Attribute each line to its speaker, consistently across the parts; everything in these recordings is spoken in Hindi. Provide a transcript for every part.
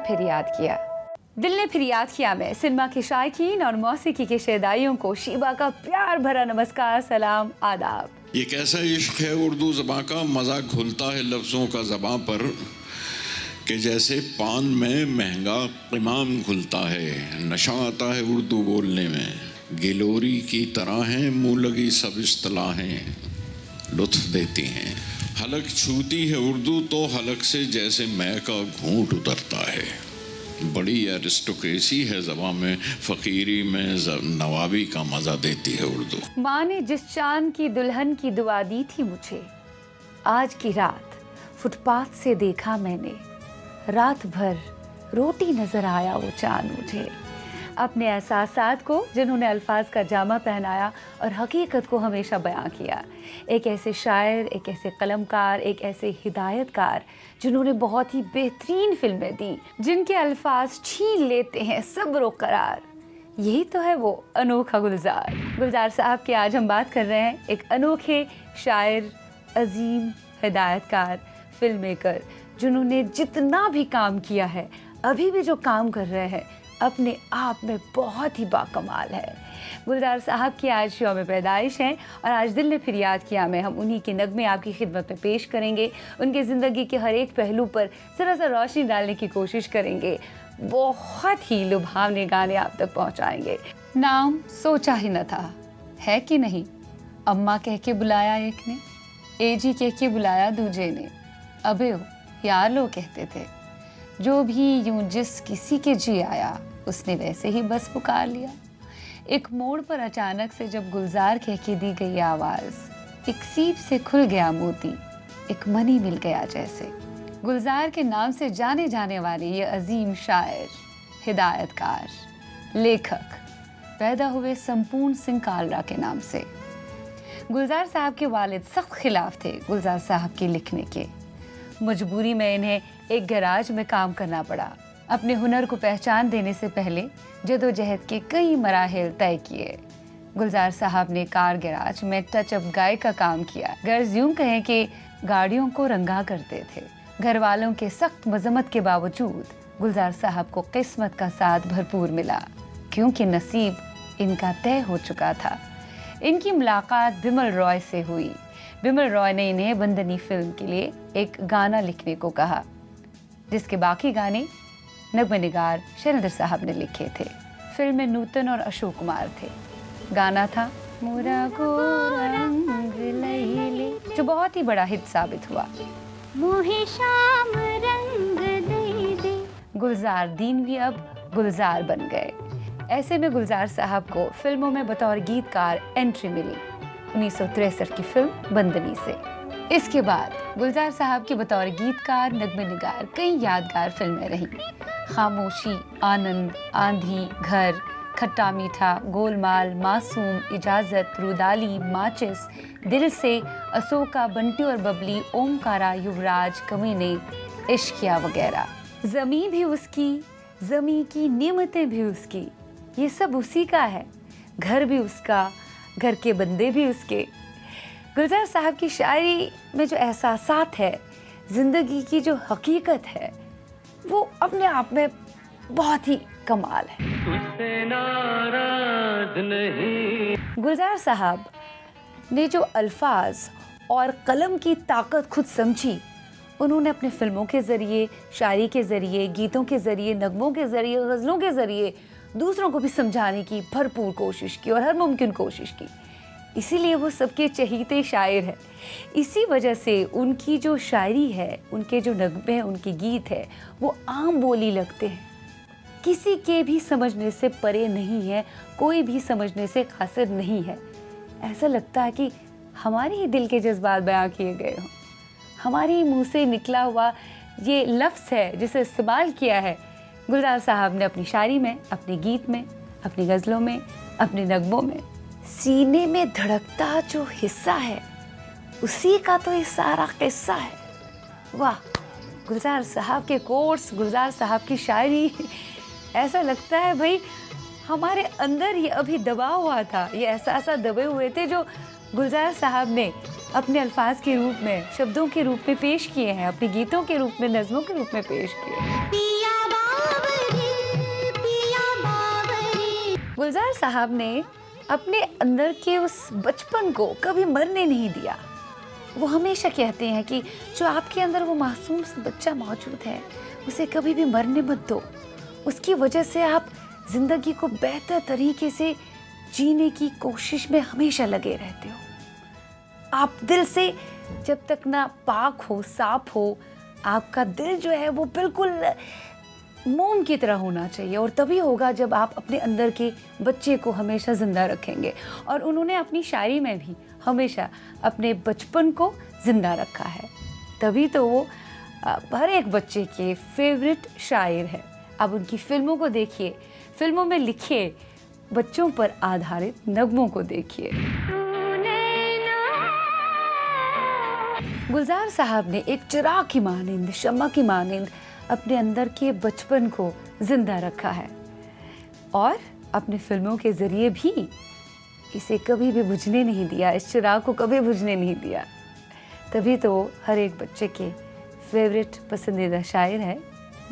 Speaker 1: फिर याद किया। दिल ने फिर याद किया में सिनेमा के शायकीन और मौसीकी के शहदाइयों को शीबा का प्यार भरा नमस्कार, सलाम, आदाब।
Speaker 2: ये कैसा इश्क है उर्दू ज़बां का, मज़ा घुलता है लफ्ज़ों का ज़बां पर कि जैसे पान में महंगा इमाम घुलता है। नशा आता है उर्दू बोलने में, गिलोरी की तरह हैं मुँह लगी सब इस्तलाहें लुत्फ़ देती हैं। हलक छूती है उर्दू तो हलक से जैसे मैं का घूंट उतरता है। बड़ी एरिस्टोक्रेसी है ज़बां में, फ़कीरी में नवाबी का मज़ा देती है उर्दू।
Speaker 1: माँ ने जिस चांद की दुल्हन की दुआ दी थी मुझे, आज की रात फुटपाथ से देखा मैंने, रात भर रोटी नजर आया वो चांद मुझे। अपने एहसासात को जिन्होंने अल्फाज का जामा पहनाया और हकीकत को हमेशा बयां किया, एक ऐसे शायर, एक ऐसे कलमकार, एक ऐसे हिदायतकार जिन्होंने बहुत ही बेहतरीन फिल्में दी, जिनके अल्फाज छीन लेते हैं सब्र और करार। यही तो है वो अनोखा गुलजार। गुलजार साहब की आज हम बात कर रहे हैं, एक अनोखे शायर, अजीम हिदायतकार, फिल्म मेकर, जिन्होंने जितना भी काम किया है, अभी भी जो काम कर रहे हैं, अपने आप में बहुत ही बाकमाल है। गुलजार साहब की आज यौम पैदाइश है और आज दिल ने फिर याद किया में हम उन्हीं के नगमे आपकी खिदमत में पेश करेंगे। उनके ज़िंदगी के हर एक पहलू पर ज़रा सा रोशनी डालने की कोशिश करेंगे। बहुत ही लुभावने गाने आप तक पहुंचाएंगे। नाम सोचा ही न था, है कि नहीं, अम्मा कह के बुलाया एक ने, एजी कह के बुलाया दूजे ने, अबे हो यार लो कहते थे। जो भी यूं जिस किसी के जी आया, उसने वैसे ही बस पुकार लिया। एक मोड़ पर अचानक से जब गुलजार कह के दी गई आवाज़, एक सीप से खुल गया मोती, एक मनी मिल गया जैसे। गुलजार के नाम से जाने जाने वाले ये अजीम शायर, हिदायतकार, लेखक पैदा हुए संपूर्ण सिंह कालरा के नाम से। गुलजार साहब के वालिद सख्त खिलाफ थे गुलजार साहब के लिखने के। मजबूरी में इन्हें एक गैराज में काम करना पड़ा। अपने हुनर को पहचान देने से पहले जदोजहद के कई मराहिल तय किए। गुलजार साहब ने कार गैराज में टच अप गाय का काम किया। गर्ज यूं कहें कि गाड़ियों को रंगा करते थे। घर वालों के सख्त मजम्मत के बावजूद गुलजार साहब को किस्मत का साथ भरपूर मिला, क्योंकि नसीब इनका तय हो चुका था। इनकी मुलाकात बिमल रॉय से हुई। बिमल रॉय ने इन्हें बंदनी फिल्म के लिए एक गाना लिखने को कहा, जिसके बाकी गाने नगमे निगार शैलेंद्र साहब ने लिखे थे। फिल्म में नूतन और अशोक कुमार थे। गाना था मोरा गोरा रंग लैली, जो बहुत ही बड़ा हिट साबित हुआ।
Speaker 3: मोहे शाम रंग दे दे।
Speaker 1: गुलजार दीन भी अब गुलजार बन गए। ऐसे में गुलजार साहब को फिल्मों में बतौर गीतकार एंट्री मिली 1963 की फिल्म बंदनी से। इसके बाद गुलजार साहब के बतौर गीतकार नगमे निगार कई यादगार फिल्में रहीं। खामोशी, आनंद, आंधी, घर, खट्टा मीठा, गोलमाल, मासूम, इजाजत, रुदाली, माचिस, दिल से, अशोका, बंटी और बबली, ओमकारा, युवराज, कमीने, इश्किया वगैरह। ज़मी भी उसकी, ज़मी की नेमतें भी उसकी, ये सब उसी का है। घर भी उसका, घर के बंदे भी उसके। गुलजार साहब की शायरी में जो एहसासात है, ज़िंदगी की जो हकीकत है, वो अपने आप में बहुत ही कमाल है।
Speaker 4: उससे नाराज नहीं।
Speaker 1: गुलजार साहब ने जो अल्फाज और कलम की ताकत खुद समझी, उन्होंने अपने फिल्मों के ज़रिए, शायरी के ज़रिए, गीतों के ज़रिए, नगमों के ज़रिए, गज़लों के ज़रिए दूसरों को भी समझाने की भरपूर कोशिश की और हर मुमकिन कोशिश की। इसीलिए वो सबके चहीते शायर है। इसी वजह से उनकी जो शायरी है, उनके जो नगमे हैं, उनके गीत है, वो आम बोली लगते हैं, किसी के भी समझने से परे नहीं है, कोई भी समझने से कासिर नहीं है। ऐसा लगता है कि हमारे ही दिल के जज्बात बयां किए गए हों। हमारे ही मुंह से निकला हुआ ये लफ्ज़ है जिसे इस्तेमाल किया है गुलजार साहब ने अपनी शायरी में, अपने गीत में, अपनी गज़लों में, अपने नगमों में। सीने में धड़कता जो हिस्सा है, उसी का तो ये सारा किस्सा है। वाह, गुलजार साहब के कोर्स, गुलजार साहब की शायरी, ऐसा लगता है भाई हमारे अंदर ये अभी दबा हुआ था, ये एहसास दबे हुए थे जो गुलजार साहब ने अपने अल्फाज के रूप में, शब्दों के रूप में पेश किए हैं, अपने गीतों के रूप में, नज़मों के रूप में पेश किए। गुलजार साहब ने अपने अंदर के उस बचपन को कभी मरने नहीं दिया। वो हमेशा कहते हैं कि जो आपके अंदर वो मासूम सा बच्चा मौजूद है, उसे कभी भी मरने मत दो। उसकी वजह से आप जिंदगी को बेहतर तरीके से जीने की कोशिश में हमेशा लगे रहते हो। आप दिल से जब तक ना पाक हो, साफ हो, आपका दिल जो है वो बिल्कुल मोम की तरह होना चाहिए, और तभी होगा जब आप अपने अंदर के बच्चे को हमेशा जिंदा रखेंगे। और उन्होंने अपनी शायरी में भी हमेशा अपने बचपन को जिंदा रखा है, तभी तो वो हर एक बच्चे के फेवरेट शायर है। अब उनकी फिल्मों को देखिए, फिल्मों में लिखे बच्चों पर आधारित नगमों को देखिए। गुलजार साहब ने एक चिराग की मानिंद, शम्मा की मानिंद अपने अंदर के बचपन को जिंदा रखा है, और अपने फिल्मों के जरिए भी इसे कभी भी बुझने नहीं दिया, इस चिराग को कभी बुझने नहीं दिया। तभी तो हर एक बच्चे के फेवरेट पसंदीदा शायर है।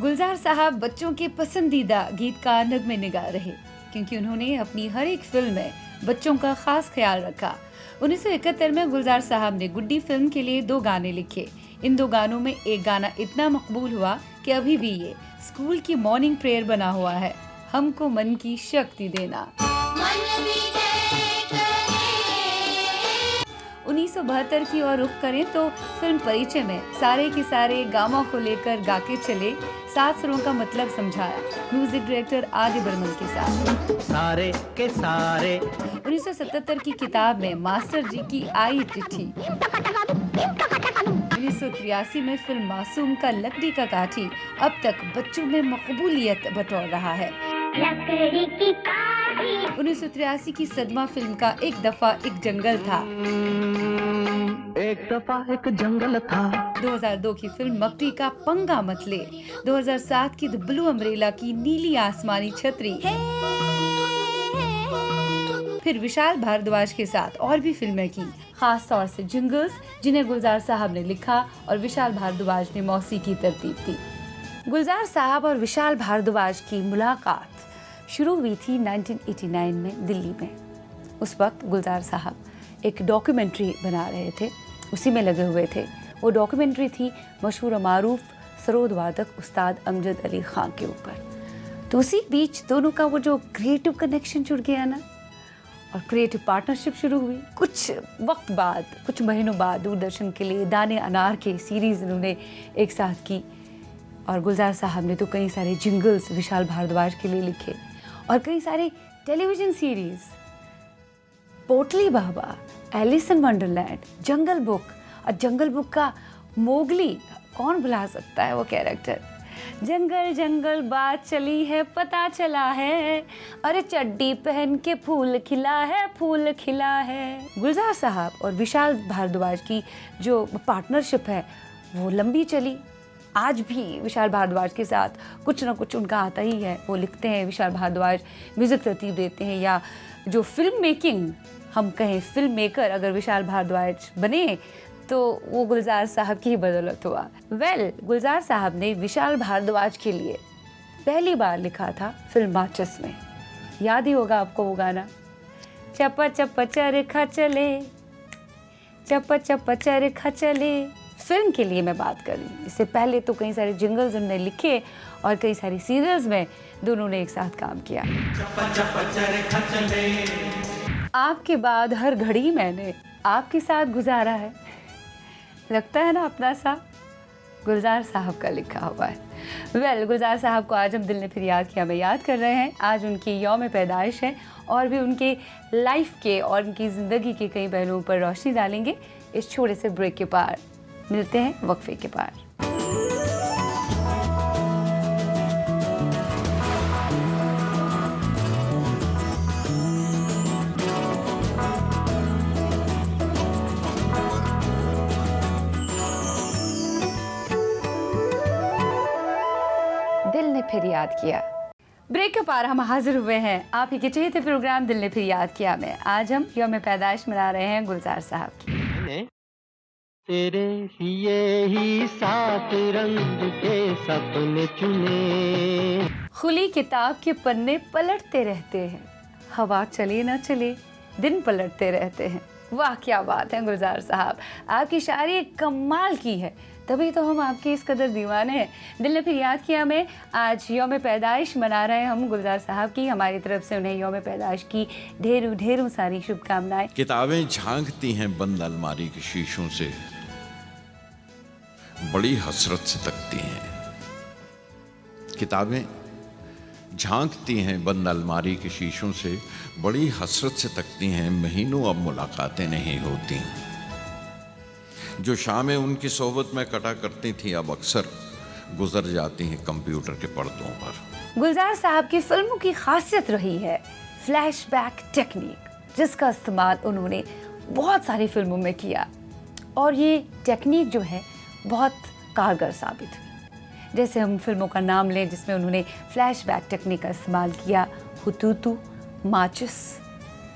Speaker 1: गुलजार साहब बच्चों के पसंदीदा गीतकार, नगमे निगार रहे, क्योंकि उन्होंने अपनी हर एक फिल्म में बच्चों का खास ख्याल रखा। 1971 में गुलजार साहब ने गुड्डी फिल्म के लिए 2 गाने लिखे। इन 2 गानों में एक गाना इतना मकबूल हुआ कि अभी भी ये स्कूल की मॉर्निंग प्रेयर बना हुआ है, हमको मन की शक्ति देना। 1972 की ओर रुख करें तो फिल्म परिचय में सारे के सारे गामा को लेकर गा के चले, 7 सुरों का मतलब समझाया, म्यूजिक डायरेक्टर आदि बर्मन के साथ।
Speaker 4: सारे के सारे
Speaker 1: 1977 की किताब में मास्टर जी की आई चिट्ठी। 1983 में फिल्म मासूम का लकड़ी का काठी अब तक बच्चों में मकबूलियत बटोर रहा है। 1983 की सदमा फिल्म का एक दफा एक जंगल था।
Speaker 4: एक दफा एक जंगल था।
Speaker 1: 2002 की फिल्म मकड़ी का पंगा मत ले। 2007 की द ब्लू अम्ब्रेला की नीली आसमानी छतरी। फिर विशाल भारद्वाज के साथ और भी फिल्में की, खास तौर से जिंगल्स, जिन्हें गुलजार साहब ने लिखा और विशाल भारद्वाज ने मौसीकी तरतीब दी। गुलजार साहब और विशाल भारद्वाज की मुलाकात शुरू हुई थी 1989 में दिल्ली में। उस वक्त गुलजार साहब एक डॉक्यूमेंट्री बना रहे थे, उसी में लगे हुए थे। वो डॉक्यूमेंट्री थी मशहूर मारूफ सरोद वादक उस्ताद अमजद अली खान के ऊपर। तो उसी बीच दोनों का वो जो क्रिएटिव कनेक्शन जुड़ गया ना, और क्रिएटिव पार्टनरशिप शुरू हुई। कुछ वक्त बाद, कुछ महीनों बाद दूरदर्शन के लिए दाने अनार के सीरीज़ उन्होंने एक साथ की, और गुलजार साहब ने तो कई सारे जिंगल्स विशाल भारद्वाज के लिए लिखे, और कई सारे television series, Potli Baba, Alice in Wonderland, jungle book. और जंगल बुक का मोगली कौन भुला सकता है वो कैरेक्टर। जंगल जंगल बात चली है, पता चला है, अरे चड्डी पहन के फूल खिला है, फूल खिला है। गुलजार साहब और विशाल भारद्वाज की जो पार्टनरशिप है वो लंबी चली। आज भी विशाल भारद्वाज के साथ कुछ ना कुछ उनका आता ही है। वो लिखते हैं, विशाल भारद्वाज म्यूज़िक तरतीब देते हैं, या जो फिल्म मेकिंग हम कहें, फिल्म मेकर अगर विशाल भारद्वाज बने तो वो गुलजार साहब की ही बदौलत हुआ। गुलजार साहब ने विशाल भारद्वाज के लिए पहली बार लिखा था फिल्म माचिस में। याद ही होगा आपको वो गाना, चप्पा चप्पा चरखा चले, चप्पा चप्पा चरखा चले। फिल्म के लिए मैं बात कर रही हूँ, इससे पहले तो कई सारे जिंगल्स उन्होंने लिखे और कई सारी सीरियल्स में दोनों ने एक साथ काम किया।
Speaker 4: चप्पा चप्पा चरखा चले।
Speaker 1: आपके बाद हर घड़ी मैंने आपके साथ गुजारा है, लगता है ना अपना सा। गुलजार साहब का लिखा हुआ है। गुलजार साहब को आज हम दिल ने फिर याद किया में याद कर रहे हैं। आज उनकी यौम पैदाइश है, और भी उनके लाइफ के और उनकी ज़िंदगी के कई पहलुओं पर रोशनी डालेंगे इस छोटे से ब्रेक के पार। मिलते हैं वक्फे के पार। दिल ने फिर याद किया। ब्रेक के पार हम हाजिर हुए हैं आप ही के चहेते प्रोग्राम दिल ने फिर याद किया में। आज हम यौम पैदाइश मना रहे हैं गुलजार साहब की।
Speaker 4: तेरे लिए ही 7 रंग के सपने चुने।
Speaker 1: खुली किताब के पन्ने पलटते रहते हैं, हवा चले ना चले दिन पलटते रहते हैं। वाह क्या बात है गुलजार साहब, आपकी शायरी कमाल की है, तभी तो हम आपके इस कदर दीवाने हैं। दिल ने फिर याद किया में आज यौम पैदाइश मना रहे हैं हम गुलजार साहब की, हमारी तरफ से उन्हें यौम पैदाइश की ढेरों ढेरों सारी शुभकामनाएं।
Speaker 2: किताबें झांकती हैं बंद अलमारी के शीशों से, बड़ी हसरत से तकती हैं। किताबें झांकती हैं बंद अलमारी के शीशों से, बड़ी हसरत से तकती हैं, महीनों अब मुलाकातें नहीं होती। जो शामें उनकी सोहबत में कटा करती थी अब अक्सर गुजर जाती हैं कंप्यूटर के पर्दों पर।
Speaker 1: गुलजार साहब की फिल्मों की खासियत रही है फ्लैशबैक टेक्निक, जिसका इस्तेमाल उन्होंने बहुत सारी फिल्मों में किया और ये टेक्निक जो है बहुत कारगर साबित हुई। जैसे हम फिल्मों का नाम लें जिसमें उन्होंने फ्लैशबैक टेक्निक का इस्तेमाल किया, हुतूतू, माचिस,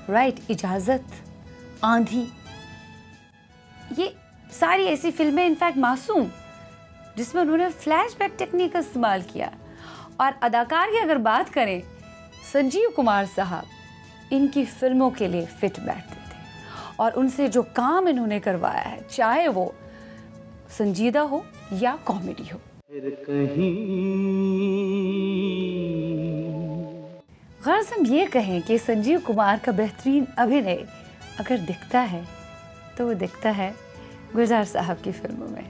Speaker 1: राइट, इजाज़त, आंधी, ये सारी ऐसी फिल्में, इनफैक्ट मासूम, जिसमें उन्होंने फ्लैशबैक टेक्निक का इस्तेमाल किया। और अदाकार की अगर बात करें, संजीव कुमार साहब इनकी फिल्मों के लिए फिट बैठते थे और उनसे जो काम इन्होंने करवाया है, चाहे वो संजीदा हो या कॉमेडी हो।
Speaker 4: फिर कहीं
Speaker 1: गर्ज हम ये कहें कि संजीव कुमार का बेहतरीन अभिनय अगर दिखता है तो वो दिखता है गुलजार साहब की फिल्मों में।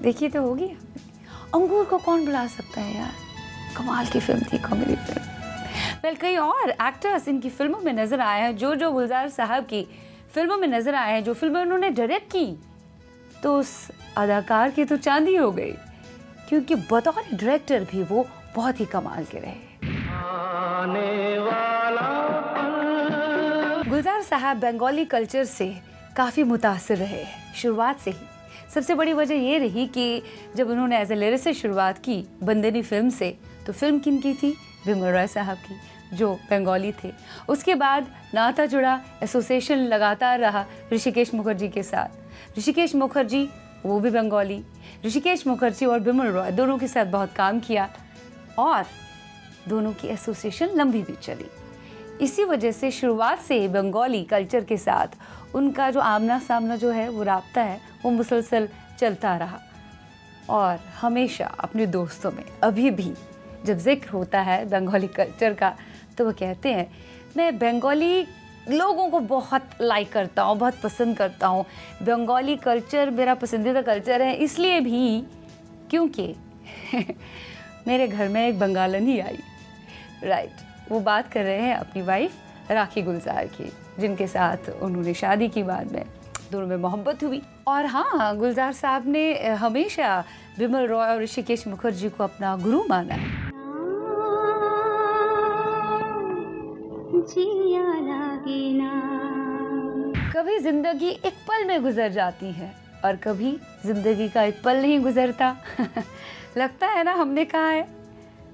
Speaker 1: देखिए तो होगी आपने, अंगूर को कौन भुला सकता है यार, कमाल की फिल्म थी, कॉमेडी फिल्म। वेल कई और एक्टर्स इनकी फिल्मों में नजर आए हैं, जो गुलजार साहब की फिल्मों में नजर आए हैं, जो फिल्में उन्होंने डायरेक्ट की, तो उस अदाकार की तो चांदी हो गई, क्योंकि बतौर डायरेक्टर भी वो बहुत ही कमाल के रहे। गुलजार साहब बंगाली कल्चर से काफ़ी मुतासिर रहे शुरुआत से ही। सबसे बड़ी वजह ये रही कि जब उन्होंने एज ए लिरिसिस्ट शुरुआत की बंदेनी फिल्म से, तो फिल्म किन की थी? बिमल रॉय साहब की, जो बंगाली थे। उसके बाद नाता जुड़ा, एसोसिएशन लगातार रहा ऋषिकेश मुखर्जी के साथ। ऋषिकेश मुखर्जी वो भी बंगाली, ऋषिकेश मुखर्जी और बिमल रॉय दोनों के साथ बहुत काम किया और दोनों की एसोसिएशन लंबी भी चली। इसी वजह से शुरुआत से बंगाली कल्चर के साथ उनका जो आमना सामना जो है, वो राब्ता है, वो मुसलसल चलता रहा। और हमेशा अपने दोस्तों में अभी भी जब जिक्र होता है बंगाली कल्चर का, तो वो कहते हैं मैं बंगाली लोगों को बहुत लाइक करता हूँ, बहुत पसंद करता हूँ। बंगाली कल्चर मेरा पसंदीदा कल्चर है, इसलिए भी क्योंकि मेरे घर में एक बंगालनी आई, राइट। वो बात कर रहे हैं अपनी वाइफ राखी गुलजार की, जिनके साथ उन्होंने शादी की, बाद में दोनों में मोहब्बत हुई। और हाँ, गुलजार साहब ने हमेशा बिमल रॉय और ऋषिकेश मुखर्जी को अपना गुरु माना है। कभी जिंदगी एक पल में गुजर जाती है और कभी जिंदगी का एक पल नहीं गुजरता। लगता है ना हमने कहा है,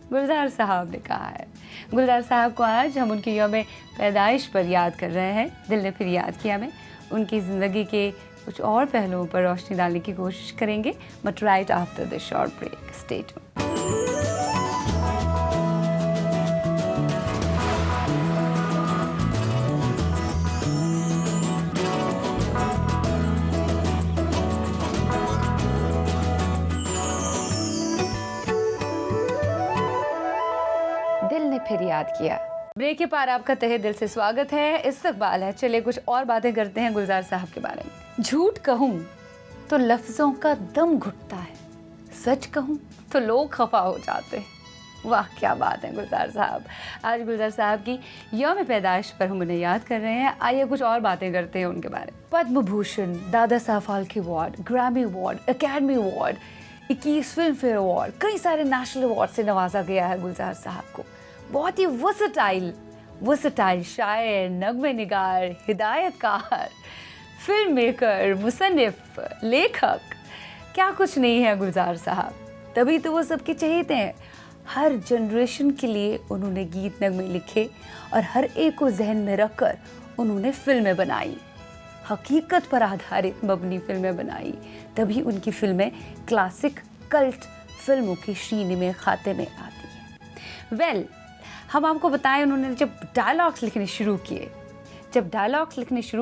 Speaker 1: गुलजार साहब ने कहा है। गुलजार साहब को आज हम उनकी यौम पैदाइश पर याद कर रहे हैं। दिल ने फिर याद किया में उनकी ज़िंदगी के कुछ और पहलुओं पर रोशनी डालने की कोशिश करेंगे, but right after this short break. Stay tuned. फिर याद किया। ब्रेक के पार आपका तहे दिल से स्वागत है, इस्तकबाल है। चलिए कुछ और बातें करते हैं गुलजार साहब के बारे में। झूठ कहूँ तो लफ्जों का दम घुटता है, सच कहूँ तो लोग खफा हो जाते हैं। वाह क्या बात है गुलजार साहब। आज गुलजार साहब की यौम पैदाइश पर हम उन्हें याद कर रहे हैं। आइए कुछ और बातें करते हैं उनके बारे में। Padma Bhushan, Dada Saheb Phalke award, Grammy award, academy award, 21 film fair award, कई सारे नेशनल अवार्ड से नवाजा गया है गुलजार साहब को। बहुत ही वर्सटाइल शायर, नगमे निगार, हिदायतकार, फिल्म मेकर, मुसन्निफ, लेखक, क्या कुछ नहीं है गुलजार साहब। तभी तो वो सबके चहेते हैं। हर जनरेशन के लिए उन्होंने गीत नगमे लिखे और हर एक को जहन में रखकर उन्होंने फिल्में बनाई, हकीकत पर आधारित मबनी फिल्में बनाई। तभी उनकी फिल्में क्लासिक कल्ट फिल्मों की श्रेणी में खाते में आती हैं। वेल, हम आपको बताएं, उन्होंने जब डायलॉग्स लिखने शुरू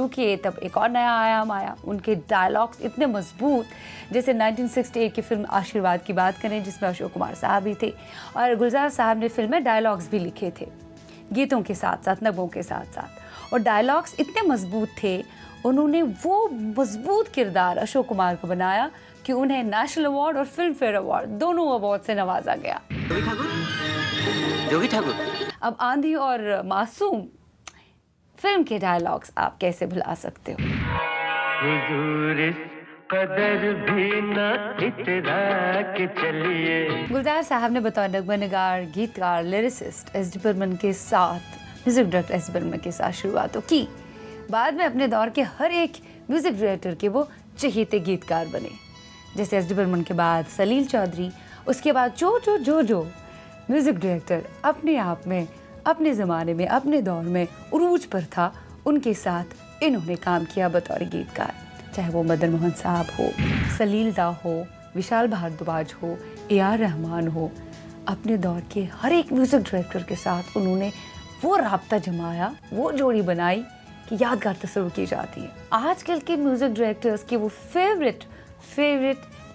Speaker 1: किए, तब एक और नया आयाम आया। उनके डायलॉग्स इतने मजबूत, जैसे 1968 की फिल्म आशीर्वाद की बात करें जिसमें अशोक कुमार साहब भी थे, और गुलजार साहब ने फिल्म में डायलॉग्स भी लिखे थे, गीतों के साथ साथ, नगमों के साथ साथ। और डायलॉग्स इतने मजबूत थे, उन्होंने वो मजबूत किरदार अशोक कुमार को बनाया कि उन्हें नेशनल अवार्ड और फिल्म फेयर अवार्ड, दोनों अवार्ड से नवाजा गया।
Speaker 5: जोगी ठाकुर।
Speaker 1: अब आंधी और मासूम फिल्म के डायलॉग्स आप कैसे भुला सकते हो।
Speaker 4: हुजूर इस कदर भी न इतरा के चलिए।
Speaker 1: गुलजार साहब ने बतौर नगमा निगार, गीतकार, लिरिसिस्ट एस डी बर्मन के साथ, music director S D Burman के साथ शुरुआत की। बाद में अपने दौर के हर एक म्यूजिक डायरेक्टर के वो चहेते गीतकार बने। जैसे एस डी बर्मन के बाद सलील चौधरी, उसके बाद जो म्यूजिक डायरेक्टर अपने आप में, अपने ज़माने में, अपने दौर में उरूज पर था, उनके साथ इन्होंने काम किया बतौर गीतकार। चाहे वो मदन मोहन साहब हो, सलील दा हो, विशाल भारद्वाज हो, ए आर रहमान हो, अपने दौर के हर एक म्यूजिक डायरेक्टर के साथ उन्होंने वो राब्ता जमाया, वो जोड़ी बनाई कि यादगार तस्वीर की जाती है। आजकल के म्यूजिक डायरेक्टर्स के वो फेवरेट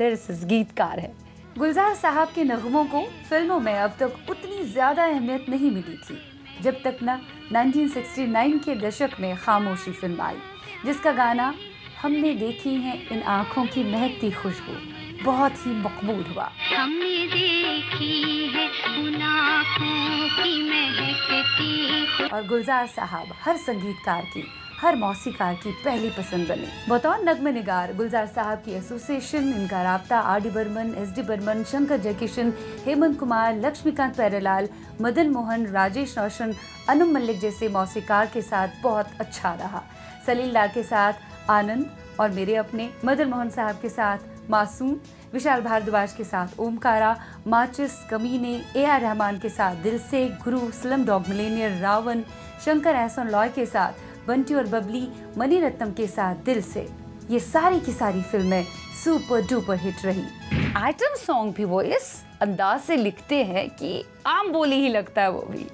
Speaker 1: लिरिसिस्ट गीतकार है। गुलजार साहब के नगमों को फिल्मों में अब तक उतनी ज़्यादा अहमियत नहीं मिली थी, जब तक न 1969 के दशक में खामोशी फिल्म आई, जिसका गाना हमने देखी है इन आँखों की महकती खुशबू बहुत ही मकबूल हुआ।
Speaker 3: हमने देखी है उन आँखों की महकती।
Speaker 1: और गुलजार साहब हर संगीतकार की, हर मौसीकार की पहली पसंद बने। बतौर नगमे निगार गुलजार साहब की एसोसिएशन, इनका राब्ता R D Burman, S D Burman, Shankar Jaikishan, Hemant Kumar, Laxmikant Pyarelal, Madan Mohan, Rajesh Roshan, Anu Malik जैसे मौसीकार के साथ बहुत अच्छा रहा। सलील दा के साथ आनंद और मेरे अपने, मदन मोहन साहब के साथ मासूम, विशाल भारद्वाज के साथ ओमकारा, माचिस, कमीने, ए आर रहमान के साथ Dil Se, Guru, slumdog millionaire, Raavan, Shankar Ehsaan Loy के साथ बंटी और बबली, मनी रत्नम के साथ दिल से। ये सारी की सारी फिल्में सुपर डुपर हिट रही। आइटम सॉन्ग भी वो इस अंदाज से लिखते हैं कि आम बोली ही लगता है वो भी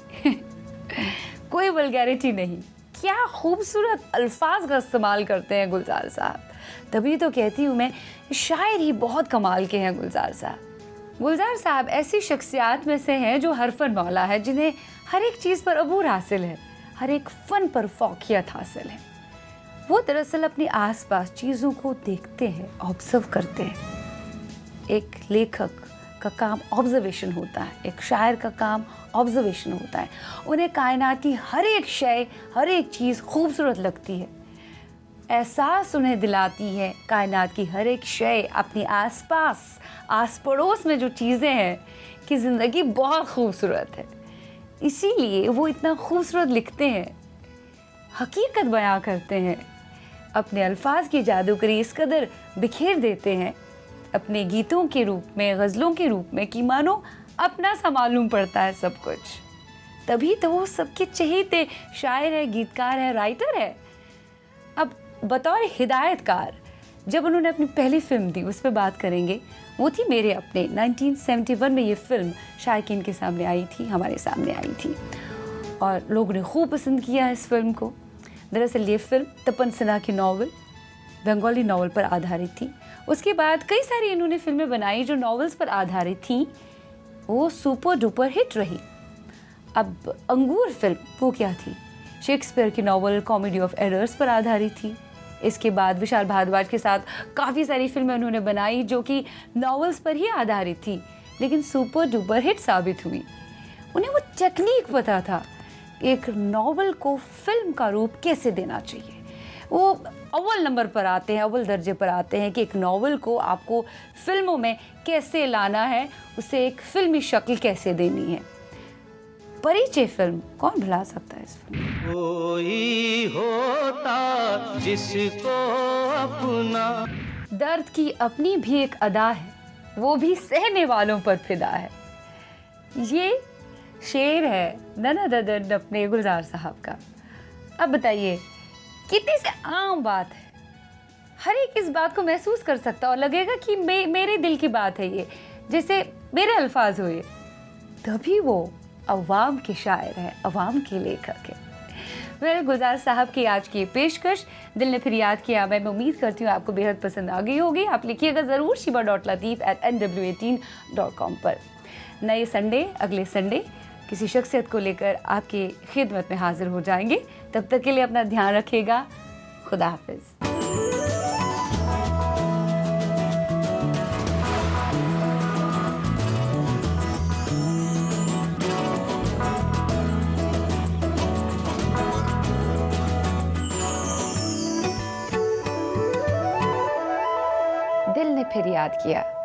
Speaker 1: कोई वल्गैरिटी नहीं। क्या खूबसूरत अल्फाज का इस्तेमाल करते हैं गुलजार साहब। तभी तो कहती हूँ मैं, शायर ही बहुत कमाल के हैं गुलजार साहब। गुलजार साहब ऐसी शख्सियात में से हैं जो हरफन मौला है, जिन्हें हर एक चीज़ पर अबूर हासिल है, हर एक फ़न पर फौकियत हासिल है। वो दरअसल अपने आसपास चीज़ों को देखते हैं, ऑब्जर्व करते हैं। एक लेखक का काम ऑब्जर्वेशन होता है, एक शायर का काम ऑब्जर्वेशन होता है। उन्हें कायनात की हर एक शय, हर एक चीज़ खूबसूरत लगती है। एहसास उन्हें दिलाती है कायनात की हर एक शय, अपने आसपास, आस पड़ोस में जो चीज़ें हैं, कि ज़िंदगी बहुत खूबसूरत है। इसीलिए वो इतना खूबसूरत लिखते हैं, हकीकत बयां करते हैं, अपने अल्फाज की जादूगरी इस कदर बिखेर देते हैं अपने गीतों के रूप में, गज़लों के रूप में, कि मानो अपना सा मालूम पड़ता है सब कुछ। तभी तो वो सबके चहेते शायर है, गीतकार है, राइटर है। अब बतौर हिदायतकार जब उन्होंने अपनी पहली फिल्म दी, उस पर बात करेंगे। वो थी मेरे अपने। 1971 में ये फिल्म शायकीन के सामने आई थी, हमारे सामने आई थी, और लोगों ने खूब पसंद किया इस फिल्म को। दरअसल ये फिल्म तपन सिन्हा की नॉवल, बंगाली नॉवल पर आधारित थी। उसके बाद कई सारी इन्होंने फिल्में बनाई जो नॉवेल्स पर आधारित थी, वो सुपर डुपर हिट रही। अब अंगूर फिल्म वो क्या थी? शेक्सपियर की नॉवल कॉमेडी ऑफ एरर्स पर आधारित थी। इसके बाद विशाल भारद्वाज के साथ काफ़ी सारी फिल्में उन्होंने बनाई जो कि नॉवेल्स पर ही आधारित थी, लेकिन सुपर डुपर हिट साबित हुई। उन्हें वो टेक्निक पता था एक नॉवल को फिल्म का रूप कैसे देना चाहिए। वो अव्वल नंबर पर आते हैं, अव्वल दर्जे पर आते हैं कि एक नॉवल को आपको फिल्मों में कैसे लाना है, उसे एक फिल्मी शक्ल कैसे देनी है। परिचय फिल्म कौन भुला सकता है इस फिल्म।
Speaker 4: कोई होता जिसको अपना।
Speaker 1: दर्द की अपनी भी एक अदा है, वो भी सहने वालों पर फिदा है। ये शेर है नना ददन अपने गुलजार साहब का। अब बताइए कितनी से आम बात है, हर एक इस बात को महसूस कर सकता और लगेगा कि मेरे दिल की बात है ये, जैसे मेरे अल्फाज हो ये। तभी वो अवाम के शायर हैं, अवाम के लेखक हैं। वेल, गुलजार साहब की आज की पेशकश दिल ने फिर याद किया। मैं उम्मीद करती हूँ आपको बेहद पसंद आ गई होगी। आप लिखिएगा ज़रूर shiba.lateef@nw18.com पर। नए संडे, अगले संडे किसी शख्सियत को लेकर आपकी खिदमत में हाजिर हो जाएंगे। तब तक के लिए अपना ध्यान रखिएगा। खुदा हाफिज़। दिल ने फिर याद किया।